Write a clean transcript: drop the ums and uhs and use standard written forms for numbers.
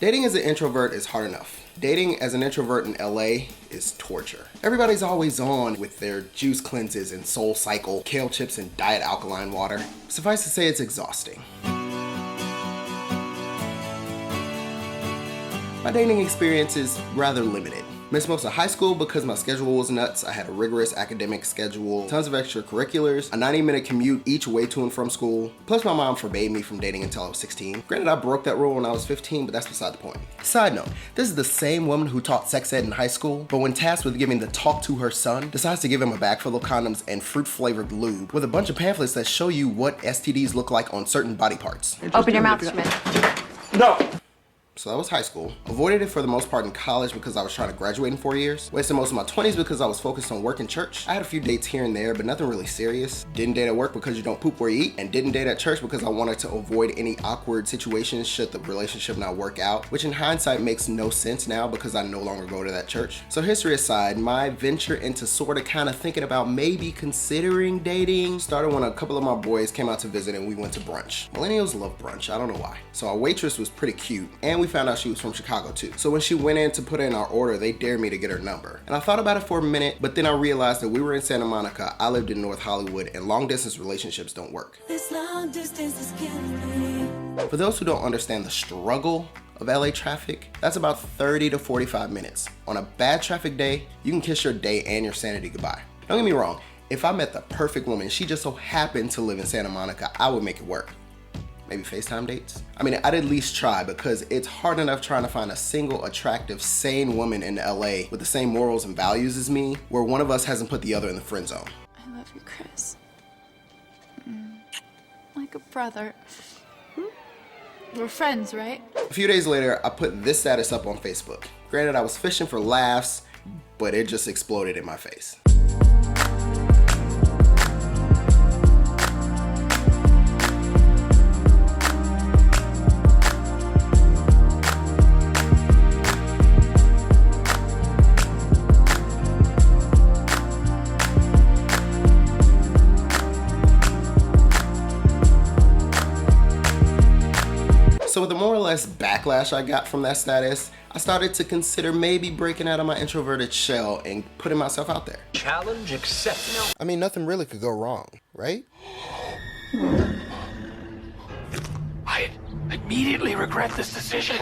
Dating as an introvert is hard enough. Dating as an introvert in LA is torture. Everybody's always on with their juice cleanses and Soul Cycle, kale chips and diet alkaline water. Suffice to say, it's exhausting. My dating experience is rather limited. Missed most of high school because my schedule was nuts. I had a rigorous academic schedule, tons of extracurriculars, a 90-minute commute each way to and from school. Plus my mom forbade me from dating until I was 16. Granted, I broke that rule when I was 15, but that's beside the point. Side note, this is the same woman who taught sex ed in high school, but when tasked with giving the talk to her son, decides to give him a bag full of condoms and fruit-flavored lube with a bunch of pamphlets that show you what STDs look like on certain body parts. Open your mouth, Schmidt. No! So that was high school. Avoided it for the most part in college because I was trying to graduate in 4 years. Wasted most of my 20s because I was focused on work and church. I had a few dates here and there, but nothing really serious. Didn't date at work because you don't poop where you eat, and didn't date at church because I wanted to avoid any awkward situations should the relationship not work out, which in hindsight makes no sense now because I no longer go to that church. So history aside, my venture into sort of kind of thinking about maybe considering dating started when a couple of my boys came out to visit and we went to brunch. Millennials love brunch, I don't know why. So our waitress was pretty cute, and we found out she was from Chicago too. So when she went in to put in our order, they dared me to get her number. And I thought about it for a minute, but then I realized that we were in Santa Monica, I lived in North Hollywood, and long distance relationships don't work. This long distance is killing me. For those who don't understand the struggle of LA traffic, that's about 30 to 45 minutes. On a bad traffic day, you can kiss your day and your sanity goodbye. Don't get me wrong, if I met the perfect woman, she just so happened to live in Santa Monica, I would make it work. Maybe FaceTime dates? I mean, I'd at least try because it's hard enough trying to find a single, attractive, sane woman in LA with the same morals and values as me, where one of us hasn't put the other in the friend zone. I love you, Chris. Like a brother. We're friends, right? A few days later, I put this status up on Facebook. Granted, I was fishing for laughs, but it just exploded in my face. So with the more or less backlash I got from that status, I started to consider maybe breaking out of my introverted shell and putting myself out there. Challenge accepted. I mean, nothing really could go wrong, right? I immediately regret this decision.